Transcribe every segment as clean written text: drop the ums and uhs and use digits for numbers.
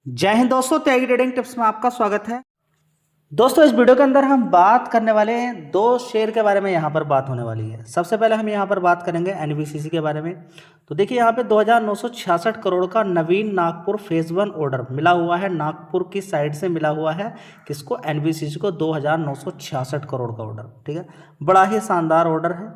जय हिंद दोस्तों, त्यागी trading tips में आपका स्वागत है। दोस्तों, इस वीडियो के अंदर हम बात करने वाले हैं दो शेयर के बारे में। यहाँ पर बात होने वाली है। सबसे पहले हम यहाँ पर बात करेंगे एनबीसीसी के बारे में। तो देखिए, यहाँ पे 2966 करोड़ का नवीन नागपुर फेज 1 ऑर्डर मिला हुआ है। नागपुर की साइड से मिला हुआ है किसको? एनबीसीसी को 2966 करोड़ का ऑर्डर। ठीक है, बड़ा ही शानदार ऑर्डर है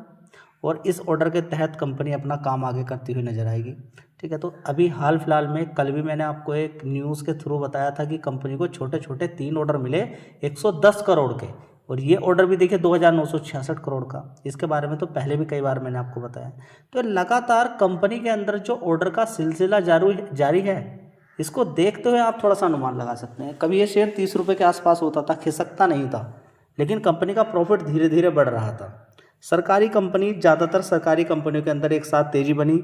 और इस ऑर्डर के तहत कंपनी अपना काम आगे करती हुई नजर आएगी। ठीक है, तो अभी हाल फिलहाल में कल भी मैंने आपको एक न्यूज़ के थ्रू बताया था कि कंपनी को छोटे छोटे 3 ऑर्डर मिले 110 करोड़ के, और ये ऑर्डर भी देखिए 2966 करोड़ का। इसके बारे में तो पहले भी कई बार मैंने आपको बताया। तो लगातार कंपनी के अंदर जो ऑर्डर का सिलसिला जारी है, इसको देखते हुए आप थोड़ा सा अनुमान लगा सकते हैं। कभी ये शेयर 30 रुपये के आसपास होता था, खिसकता नहीं था, लेकिन कंपनी का प्रॉफिट धीरे धीरे बढ़ रहा था। सरकारी कंपनी, ज़्यादातर सरकारी कंपनियों के अंदर एक साथ तेजी बनी,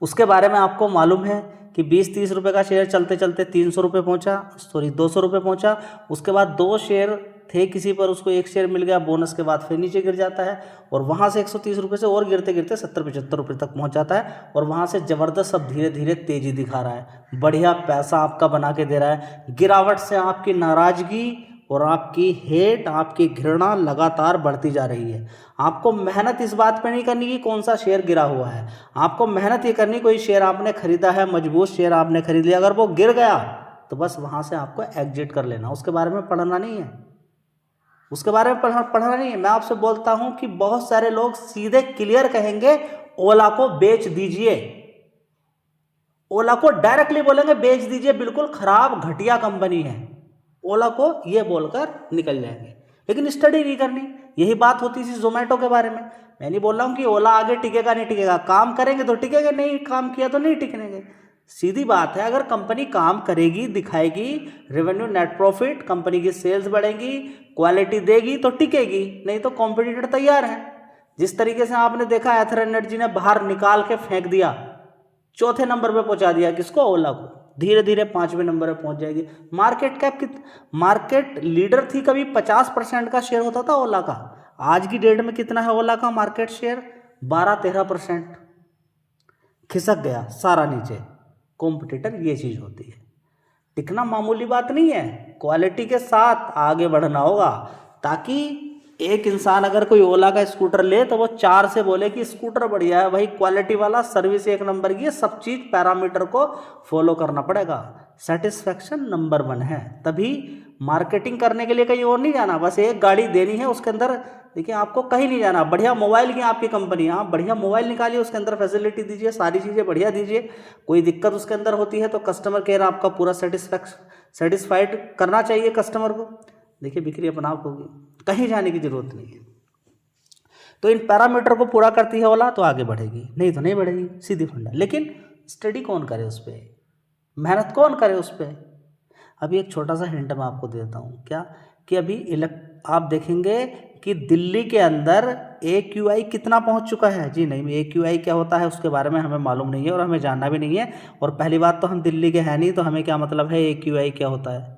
उसके बारे में आपको मालूम है कि 20-30 रुपये का शेयर चलते चलते 300 रुपये पहुँचा, 200 रुपये पहुँचा। उसके बाद 2 शेयर थे किसी पर, उसको 1 शेयर मिल गया बोनस के बाद, फिर नीचे गिर जाता है और वहाँ से 130 रुपये से और गिरते गिरते 70-75 रुपये तक पहुँच जाता है। और वहाँ से ज़बरदस्त अब धीरे धीरे तेज़ी दिखा रहा है, बढ़िया पैसा आपका बना के दे रहा है। गिरावट से आपकी नाराज़गी और आपकी हेट, आपकी घृणा लगातार बढ़ती जा रही है। आपको मेहनत इस बात पे नहीं करनी कि कौन सा शेयर गिरा हुआ है, आपको मेहनत ये करनी, कोई शेयर आपने खरीदा है, मजबूत शेयर आपने खरीद लिया, अगर वो गिर गया तो बस वहाँ से आपको एग्जिट कर लेना, उसके बारे में पढ़ना नहीं है, उसके बारे में पढ़ना नहीं है। मैं आपसे बोलता हूँ कि बहुत सारे लोग सीधे क्लियर कहेंगे ओला को बेच दीजिए, ओला को डायरेक्टली बोलेंगे बेच दीजिए, बिल्कुल खराब घटिया कंपनी है, ओला को ये बोलकर निकल जाएंगे, लेकिन स्टडी नहीं करनी। यही बात होती थी जोमेटो के बारे में। मैं नहीं बोल रहा हूँ कि ओला आगे टिकेगा नहीं टिकेगा, काम करेंगे तो टिकेगा, नहीं काम किया तो नहीं टिकेंगे। सीधी बात है, अगर कंपनी काम करेगी, दिखाएगी रेवेन्यू, नेट प्रॉफिट, कंपनी की सेल्स बढ़ेगी, क्वालिटी देगी तो टिकेगी, नहीं तो कॉम्पिटिटर तैयार है। जिस तरीके से आपने देखा एथर एनर्जी ने बाहर निकाल के फेंक दिया, चौथे नंबर पे पहुंचा दिया किसको? ओला को। धीरे धीरे 5वें नंबर पे पहुंच जाएगी। मार्केट कैप मार्केट लीडर थी, कभी 50% का शेयर होता था ओला का। आज की डेट में कितना है ओला का मार्केट शेयर? 12-13%। खिसक गया सारा नीचे। कॉम्पिटिटर ये चीज होती है, टिकना मामूली बात नहीं है, क्वालिटी के साथ आगे बढ़ना होगा, ताकि एक इंसान अगर कोई ओला का स्कूटर ले तो वो 4 से बोले कि स्कूटर बढ़िया है भाई, क्वालिटी वाला, सर्विस 1 नंबर की है, सब चीज़ पैरामीटर को फॉलो करना पड़ेगा, सेटिस्फैक्शन नंबर 1 है। तभी मार्केटिंग करने के लिए कहीं और नहीं जाना, बस एक गाड़ी देनी है, उसके अंदर देखिए आपको कहीं नहीं जाना। बढ़िया मोबाइल की आपकी कंपनी, आप बढ़िया मोबाइल निकालिए, उसके अंदर फैसिलिटी दीजिए, सारी चीज़ें बढ़िया दीजिए। कोई दिक्कत उसके अंदर होती है तो कस्टमर केयर आपका पूरा सेटिस्फाइड करना चाहिए कस्टमर को। देखिए बिक्री अपना आप होगी, कहीं जाने की जरूरत नहीं है। तो इन पैरामीटर को पूरा करती है ओला तो आगे बढ़ेगी, नहीं तो नहीं बढ़ेगी, सीधी फंडा। लेकिन स्टडी कौन करे उस पर, मेहनत कौन करे उस पर? अभी एक छोटा सा हिंट मैं आपको देता हूँ, क्या कि अभी आप देखेंगे कि दिल्ली के अंदर AQI कितना पहुंच चुका है। जी नहीं, AQI क्या होता है उसके बारे में हमें मालूम नहीं है और हमें जानना भी नहीं है। और पहली बात तो हम दिल्ली के हैं नहीं, तो हमें क्या मतलब है AQI क्या होता है?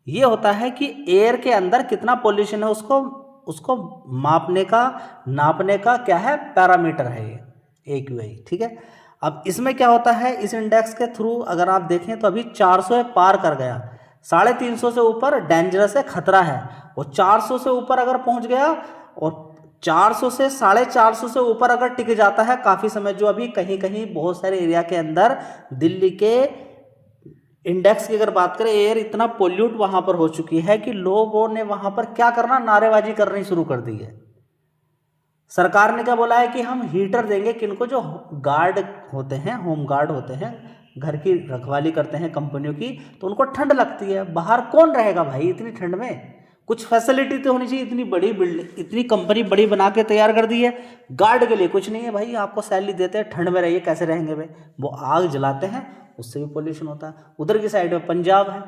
ये होता है कि एयर के अंदर कितना पॉल्यूशन है उसको नापने का क्या है? पैरामीटर है ये AQI। ठीक है, अब इसमें क्या होता है, इस इंडेक्स के थ्रू अगर आप देखें तो अभी 400 पार कर गया, 350 से ऊपर डेंजरस है, खतरा है। और 400 से ऊपर अगर पहुंच गया और 400 से 450 से ऊपर अगर टिक जाता है काफ़ी समय, जो अभी कहीं कहीं बहुत सारे एरिया के अंदर दिल्ली के इंडेक्स की अगर बात करें, एयर इतना पोल्यूट वहां पर हो चुकी है कि लोगों ने वहां पर क्या करना, नारेबाजी करनी शुरू कर दी है। सरकार ने क्या बोला है कि हम हीटर देंगे किनको? जो गार्ड होते हैं, होम गार्ड होते हैं, घर की रखवाली करते हैं कंपनियों की, तो उनको ठंड लगती है, बाहर कौन रहेगा भाई इतनी ठंड में? कुछ फैसिलिटी तो होनी चाहिए। इतनी बड़ी बिल्डिंग, इतनी कंपनी बड़ी बना के तैयार कर दी है, गार्ड के लिए कुछ नहीं है भाई। आपको सैलरी देते हैं, ठंड में रहिए, कैसे रहेंगे भाई? वो आग जलाते हैं, उससे भी पोल्यूशन होता है। उधर की साइड में पंजाब है,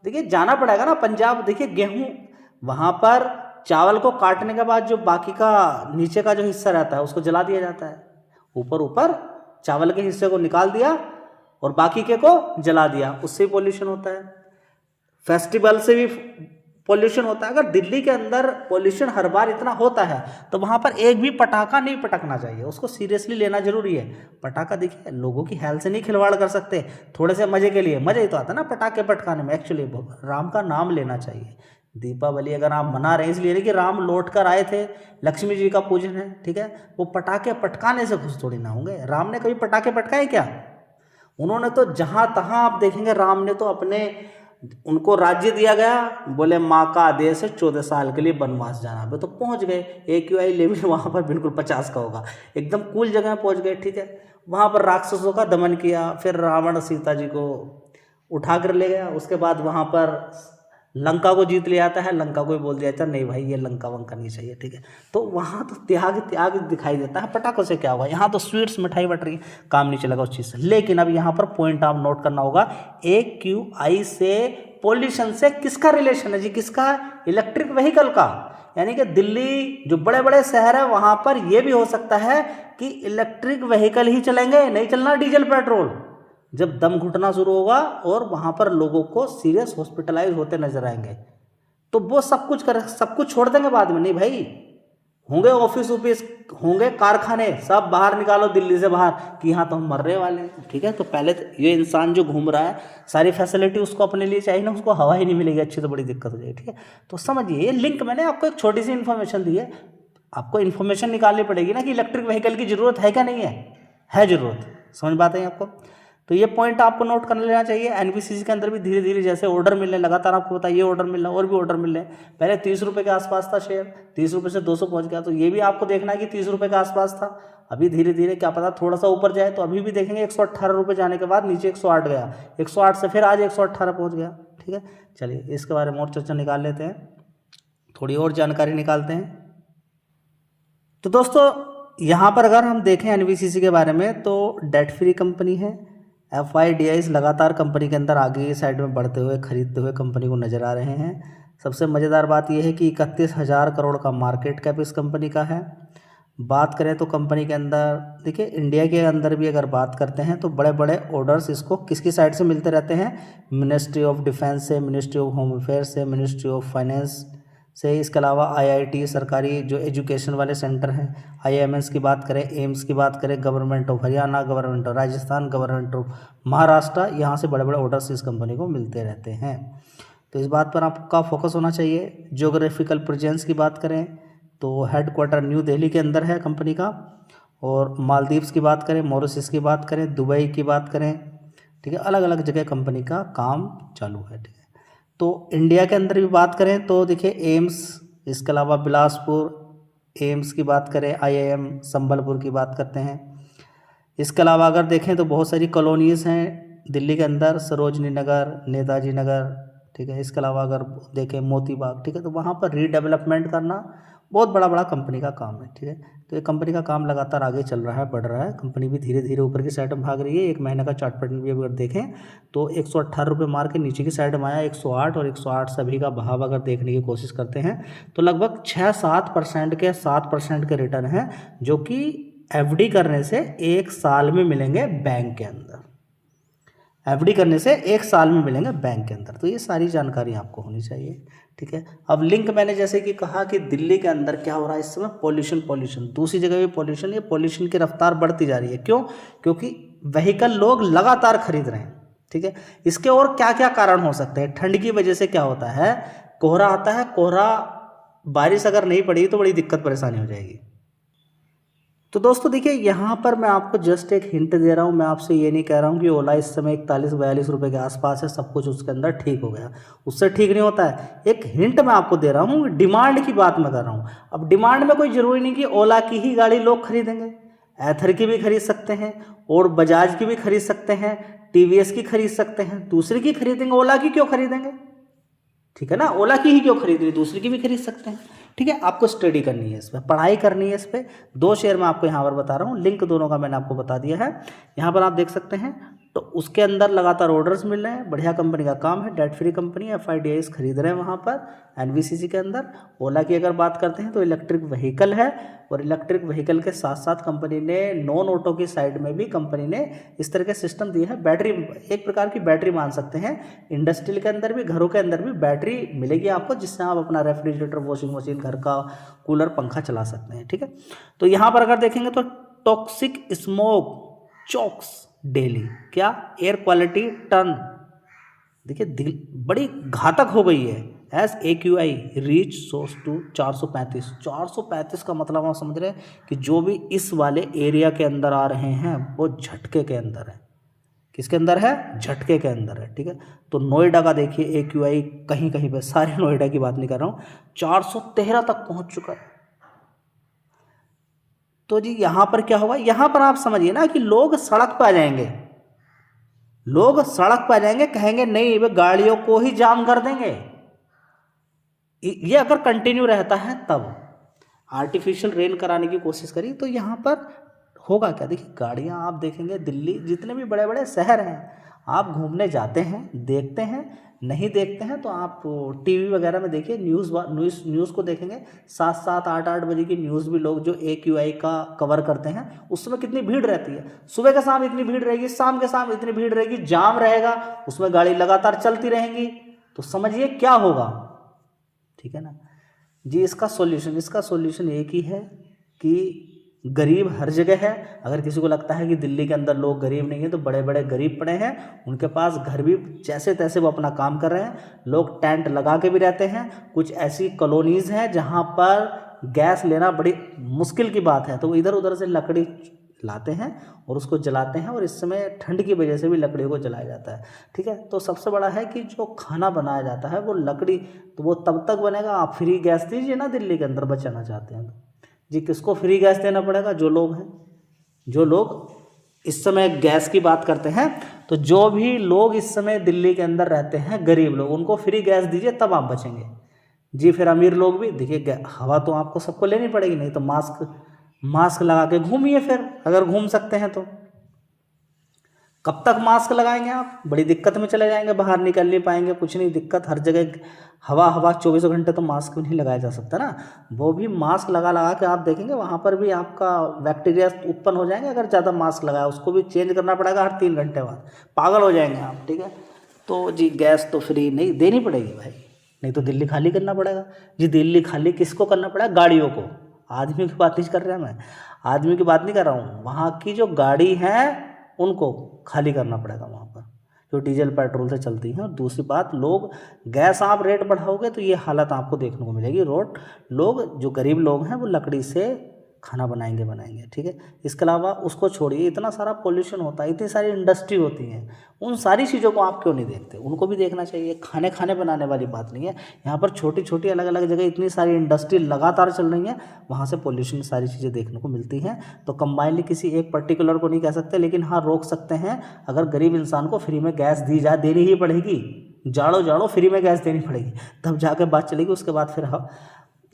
देखिए जाना पड़ेगा ना पंजाब। देखिए गेहूं, वहाँ पर चावल को काटने के बाद जो बाकी का नीचे का जो हिस्सा रहता है उसको जला दिया जाता है, ऊपर ऊपर चावल के हिस्से को निकाल दिया और बाकी के को जला दिया, उससे भी पोल्यूशन होता है। फेस्टिवल से भी पोल्यूशन होता है। अगर दिल्ली के अंदर पोल्यूशन हर बार इतना होता है तो वहाँ पर एक भी पटाखा नहीं पटकना चाहिए, उसको सीरियसली लेना जरूरी है। पटाखा देखिए लोगों की हेल्थ से नहीं खिलवाड़ कर सकते, थोड़े से मजे के लिए, मजा ही तो आता है ना पटाखे पटकाने में। एक्चुअली राम का नाम लेना चाहिए। दीपावली अगर आप मना रहे हैं इसलिए नहीं कि राम लौट कर आए थे, लक्ष्मी जी का पूजन है, ठीक है, वो पटाखे पटकाने से खुश थोड़ी ना होंगे। राम ने कभी पटाखे पटकाए क्या? उन्होंने तो जहां तहां आप देखेंगे राम ने तो अपने, उनको राज्य दिया गया, बोले माँ का आदेश है 14 साल के लिए वनवास जाना, वे तो पहुंच गए। AQI लेवल वहां पर बिल्कुल 50 का होगा, एकदम कूल जगह पहुंच गए, ठीक है। वहां पर राक्षसों का दमन किया, फिर रावण सीता जी को उठा कर ले गया, उसके बाद वहां पर लंका को जीत ले आता है, लंका को ही बोल दिया था नहीं भाई ये लंका वंका नहीं चाहिए, ठीक है। तो वहाँ तो त्याग त्याग दिखाई देता है। पटाखों से क्या होगा, यहाँ तो स्वीट्स मिठाई बट रही, काम नहीं चलेगा उस चीज़ से। लेकिन अब यहाँ पर पॉइंट आप नोट करना होगा, AQI से पॉल्यूशन से किसका रिलेशन है जी, किसका? इलेक्ट्रिक व्हीकल का। यानी कि दिल्ली जो बड़े बड़े शहर है वहाँ पर यह भी हो सकता है कि इलेक्ट्रिक व्हीकल ही चलेंगे, नहीं चलना डीजल पेट्रोल। जब दम घुटना शुरू होगा और वहाँ पर लोगों को सीरियस हॉस्पिटलाइज होते नजर आएंगे तो वो सब कुछ छोड़ देंगे बाद में। नहीं भाई, होंगे ऑफिस होंगे कारखाने, सब बाहर निकालो दिल्ली से बाहर कि यहाँ तो हम मरने वाले हैं, ठीक है। तो पहले तो ये इंसान जो घूम रहा है सारी फैसिलिटी उसको अपने लिए चाहिए ना, उसको हवा ही नहीं मिलेगी अच्छी तो बड़ी दिक्कत हो जाएगी, ठीक है। तो समझिए ये लिंक मैंने आपको एक छोटी सी इन्फॉर्मेशन दी है, आपको इन्फॉर्मेशन निकालनी पड़ेगी ना कि इलेक्ट्रिक व्हीकल की जरूरत है क्या नहीं है जरूरत। समझ बात है आपको? तो ये पॉइंट आपको नोट कर लेना चाहिए। NBCC के अंदर भी धीरे धीरे जैसे ऑर्डर मिलने लगातार, आपको पता है ये ऑर्डर मिल रहा है और भी ऑर्डर मिल रहे हैं। पहले 30 रुपये के आसपास था शेयर, 30 रुपये से 200 पहुंच गया, तो ये भी आपको देखना है कि 30 रुपये के आसपास था। अभी धीरे धीरे क्या पता थोड़ा सा ऊपर जाए, तो अभी भी देखेंगे 118 रुपये जाने के बाद नीचे 108 गया, 108 से फिर आज 118 पहुँच गया, ठीक है। चलिए इसके बारे में और चर्चा निकाल लेते हैं, थोड़ी और जानकारी निकालते हैं। तो दोस्तों यहाँ पर अगर हम देखें NBCC के बारे में तो डेट फ्री कंपनी है। FIDIs लगातार कंपनी के अंदर आगे की साइड में बढ़ते हुए खरीदते हुए कंपनी को नज़र आ रहे हैं। सबसे मज़ेदार बात यह है कि 31,000 करोड़ का मार्केट कैप इस कंपनी का है। बात करें तो कंपनी के अंदर देखिए, इंडिया के अंदर भी अगर बात करते हैं तो बड़े बड़े ऑर्डर्स इसको किसकी साइड से मिलते रहते हैं? मिनिस्ट्री ऑफ डिफेंस से, मिनिस्ट्री ऑफ होम अफेयर्स से, मिनिस्ट्री ऑफ फाइनेंस से। इसके अलावा IIT सरकारी जो एजुकेशन वाले सेंटर हैं, IIMs की बात करें, एम्स की बात करें, government of Haryana, government of Rajasthan, government of Maharashtra, यहाँ से बड़े बड़े ऑर्डर्स इस कंपनी को मिलते रहते हैं। तो इस बात पर आपका फोकस होना चाहिए। जियोग्राफिकल प्रेजेंस की बात करें तो हेडक्वार्टर न्यू दिल्ली के अंदर है कंपनी का। और मालदीव्स की बात करें, मॉरिशस की बात करें, दुबई की बात करें, ठीक है, अलग अलग जगह कंपनी का काम चालू है, ठीक है। तो इंडिया के अंदर भी बात करें तो देखिए एम्स, इसके अलावा बिलासपुर एम्स की बात करें, IIM संबलपुर की बात करते हैं। इसके अलावा अगर देखें तो बहुत सारी कॉलोनीज़ हैं दिल्ली के अंदर, सरोजनी नगर, नेताजी नगर, ठीक है। इसके अलावा अगर देखें मोती बाग, ठीक है, तो वहाँ पर रीडेवलपमेंट करना बहुत बड़ा कंपनी का काम है, ठीक है। तो ये कंपनी का काम लगातार आगे चल रहा है, बढ़ रहा है, कंपनी भी धीरे धीरे ऊपर की साइड में भाग रही है। एक महीने का चार्ट पैटर्न भी अगर देखें तो 118 रुपये मार के नीचे की साइड में आया 108, और 108 सभी का भाव अगर देखने की कोशिश करते हैं तो लगभग 6-7% के 7% के रिटर्न है, जो कि FD करने से 1 साल में मिलेंगे बैंक के अंदर। FD करने से 1 साल में मिलेंगे बैंक के अंदर। तो ये सारी जानकारी आपको होनी चाहिए, ठीक है। अब लिंक मैंने जैसे कि कहा कि दिल्ली के अंदर क्या हो रहा है इस समय, पॉल्यूशन, दूसरी जगह भी पॉल्यूशन, ये पॉल्यूशन की रफ्तार बढ़ती जा रही है। क्यों? क्योंकि व्हीकल लोग लगातार खरीद रहे हैं, ठीक है। इसके और क्या क्या कारण हो सकते हैं? ठंड की वजह से क्या होता है, कोहरा आता है, कोहरा, बारिश अगर नहीं पड़ी तो बड़ी दिक्कत परेशानी हो जाएगी। तो दोस्तों देखिए यहाँ पर मैं आपको जस्ट एक हिंट दे रहा हूँ, मैं आपसे ये नहीं कह रहा हूँ कि ओला इस समय 41-42 रुपये के आसपास है, सब कुछ उसके अंदर ठीक हो गया, उससे ठीक नहीं होता है। एक हिंट मैं आपको दे रहा हूँ, डिमांड की बात मैं कर रहा हूँ। अब डिमांड में कोई ज़रूरी नहीं कि ओला की ही गाड़ी लोग खरीदेंगे, एथर की भी खरीद सकते हैं, और बजाज की भी खरीद सकते हैं, TVS की खरीद सकते हैं, दूसरे की खरीदेंगे, ओला की क्यों खरीदेंगे? ठीक है ना, ओला की ही क्यों खरीद रही, दूसरी की भी खरीद सकते हैं, ठीक है। आपको स्टडी करनी है इस पर, पढ़ाई करनी है इस पर। 2 शेयर मैं आपको यहाँ पर बता रहा हूँ, लिंक दोनों का मैंने आपको बता दिया है। यहाँ पर आप देख सकते हैं तो उसके अंदर लगातार ऑर्डर्स मिल रहे हैं, बढ़िया कंपनी का काम है, डेट फ्री कंपनी है, FIDIs खरीद रहे हैं वहाँ पर NBCC के अंदर। ओला की अगर बात करते हैं तो इलेक्ट्रिक व्हीकल है, और इलेक्ट्रिक व्हीकल के साथ साथ कंपनी ने नॉन ऑटो की साइड में भी कंपनी ने इस तरह के सिस्टम दिए हैं। बैटरी, एक प्रकार की बैटरी मान सकते हैं, इंडस्ट्रियल के अंदर भी, घरों के अंदर भी बैटरी मिलेगी आपको, जिससे आप अपना रेफ्रिजरेटर, वॉशिंग मशीन, घर का कूलर, पंखा चला सकते हैं। ठीक है, तो यहाँ पर अगर देखेंगे तो टॉक्सिक स्मोक चॉक्स डेली, क्या एयर क्वालिटी टर्न, देखिए बड़ी घातक हो गई है। SAQI रीच सोर्स टू 435 का मतलब आप समझ रहे हैं कि जो भी इस वाले एरिया के अंदर आ रहे हैं वो झटके के अंदर है। किसके अंदर है? झटके के अंदर है। ठीक है, तो नोएडा का देखिए AQI कहीं कहीं पे, सारे नोएडा की बात नहीं कर रहा हूँ, 413 तक पहुंच चुका है। तो जी यहाँ पर क्या होगा, यहाँ पर आप समझिए ना कि लोग सड़क पर आ जाएंगे, लोग सड़क पर आ जाएंगे, कहेंगे नहीं वे गाड़ियों को ही जाम कर देंगे। ये अगर कंटिन्यू रहता है तब आर्टिफिशियल रेन कराने की कोशिश करी तो यहाँ पर होगा क्या। देखिए गाड़ियाँ आप देखेंगे, दिल्ली जितने भी बड़े बड़े शहर हैं, आप घूमने जाते हैं, देखते हैं, नहीं देखते हैं तो आप टीवी वगैरह में देखिए, न्यूज़ को देखेंगे, 7-7, 8-8 बजे की न्यूज़ भी लोग जो AQI का कवर करते हैं, उस समय कितनी भीड़ रहती है। सुबह के शाम इतनी भीड़ रहेगी, शाम के शाम इतनी भीड़ रहेगी, जाम रहेगा, उसमें गाड़ी लगातार चलती रहेंगी, तो समझिए क्या होगा। ठीक है ना जी। इसका सॉल्यूशन एक ही है कि गरीब हर जगह है। अगर किसी को लगता है कि दिल्ली के अंदर लोग गरीब नहीं है, तो बड़े बड़े गरीब पड़े हैं, उनके पास घर भी जैसे तैसे वो अपना काम कर रहे हैं, लोग टेंट लगा के भी रहते हैं। कुछ ऐसी कॉलोनीज़ हैं जहाँ पर गैस लेना बड़ी मुश्किल की बात है, तो वो इधर उधर से लकड़ी लाते हैं और उसको जलाते हैं, और इस समय ठंड की वजह से भी लकड़ियों को जलाया जाता है। ठीक है, तो सबसे बड़ा है कि जो खाना बनाया जाता है वो लकड़ी, तो वो तब तक बनेगा। आप फ्री गैस दीजिए ना, दिल्ली के अंदर बचाना चाहते हैं जी। किसको फ्री गैस देना पड़ेगा? जो लोग हैं, जो लोग इस समय गैस की बात करते हैं, तो जो भी लोग इस समय दिल्ली के अंदर रहते हैं, गरीब लोग, उनको फ्री गैस दीजिए, तब आप बचेंगे जी। फिर अमीर लोग भी देखिए, हवा तो आपको सबको लेनी पड़ेगी, नहीं तो मास्क लगा के घूमिए, फिर अगर घूम सकते हैं तो। कब तक मास्क लगाएंगे आप? बड़ी दिक्कत में चले जाएंगे, बाहर निकल नहीं पाएंगे, कुछ नहीं, दिक्कत हर जगह, हवा 24 घंटे तो मास्क नहीं लगाया जा सकता ना। वो भी मास्क लगा के आप देखेंगे वहाँ पर भी आपका बैक्टीरिया उत्पन्न हो जाएंगे। अगर ज़्यादा मास्क लगाया, उसको भी चेंज करना पड़ेगा हर 3 घंटे बाद, पागल हो जाएंगे आप। ठीक है, तो जी गैस तो फ्री नहीं देनी पड़ेगी भाई, नहीं तो दिल्ली खाली करना पड़ेगा जी। दिल्ली खाली किसको करना पड़ेगा? गाड़ियों को। आदमी की बात नहीं कर रहा मैं, आदमी की बात नहीं कर रहा हूँ, वहाँ की जो गाड़ी है उनको खाली करना पड़ेगा वहाँ पर, जो डीजल पेट्रोल से चलती हैं। और दूसरी बात, लोग गैस आप रेट बढ़ाओगे तो ये हालत आपको देखने को मिलेगी। लोग जो गरीब लोग हैं वो लकड़ी से खाना बनाएंगे। ठीक है, इसके अलावा उसको छोड़िए, इतना सारा पोल्यूशन होता है, इतनी सारी इंडस्ट्री होती हैं, उन सारी चीज़ों को आप क्यों नहीं देखते? उनको भी देखना चाहिए। खाने बनाने वाली बात नहीं है, यहाँ पर छोटी छोटी अलग अलग जगह इतनी सारी इंडस्ट्री लगातार चल रही हैं, वहाँ से पोल्यूशन सारी चीज़ें देखने को मिलती हैं। तो कंबाइनली किसी एक पर्टिकुलर को नहीं कह सकते, लेकिन हाँ रोक सकते हैं। अगर गरीब इंसान को फ्री में गैस दी जाए, देनी ही पड़ेगी, जाड़ो फ्री में गैस देनी पड़ेगी, तब जाकर बात चलेगी। उसके बाद फिर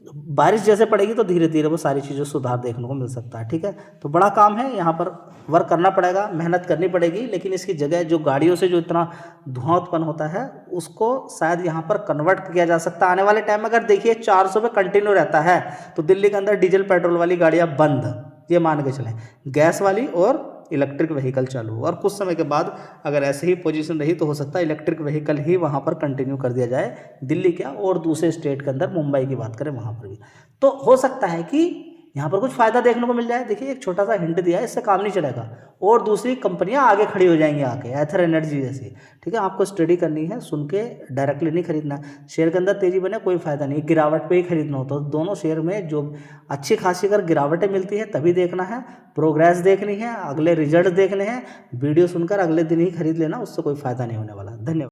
बारिश जैसे पड़ेगी तो धीरे धीरे वो सारी चीज़ों सुधार देखने को मिल सकता है। ठीक है, तो बड़ा काम है, यहाँ पर वर्क करना पड़ेगा, मेहनत करनी पड़ेगी, लेकिन इसकी जगह जो गाड़ियों से जो इतना धुआं उत्पन्न होता है उसको शायद यहाँ पर कन्वर्ट किया जा सकता है आने वाले टाइम में। अगर देखिए 400 पे कंटिन्यू रहता है तो दिल्ली के अंदर डीजल पेट्रोल वाली गाड़ियाँ बंद, ये मान के चलें, गैस वाली और इलेक्ट्रिक व्हीकल चालू। और कुछ समय के बाद अगर ऐसे ही पोजीशन रही तो हो सकता है इलेक्ट्रिक व्हीकल ही वहाँ पर कंटिन्यू कर दिया जाए, दिल्ली क्या और दूसरे स्टेट के अंदर, मुंबई की बात करें वहाँ पर भी, तो हो सकता है कि यहाँ पर कुछ फ़ायदा देखने को मिल जाए। देखिए एक छोटा सा हिंट दिया है, इससे काम नहीं चलेगा और दूसरी कंपनियाँ आगे खड़ी हो जाएंगी आके, एथर एनर्जी जैसी। ठीक है, आपको स्टडी करनी है, सुन के डायरेक्टली नहीं खरीदना। शेयर के अंदर तेज़ी बने कोई फ़ायदा नहीं, गिरावट पे ही खरीदना होता है। दोनों शेयर में जो अच्छी खासी अगर गिरावटें मिलती है तभी देखना है, प्रोग्रेस देखनी है, अगले रिजल्ट देखने हैं। वीडियो सुनकर अगले दिन ही खरीद लेना, उससे कोई फ़ायदा नहीं होने वाला। धन्यवाद।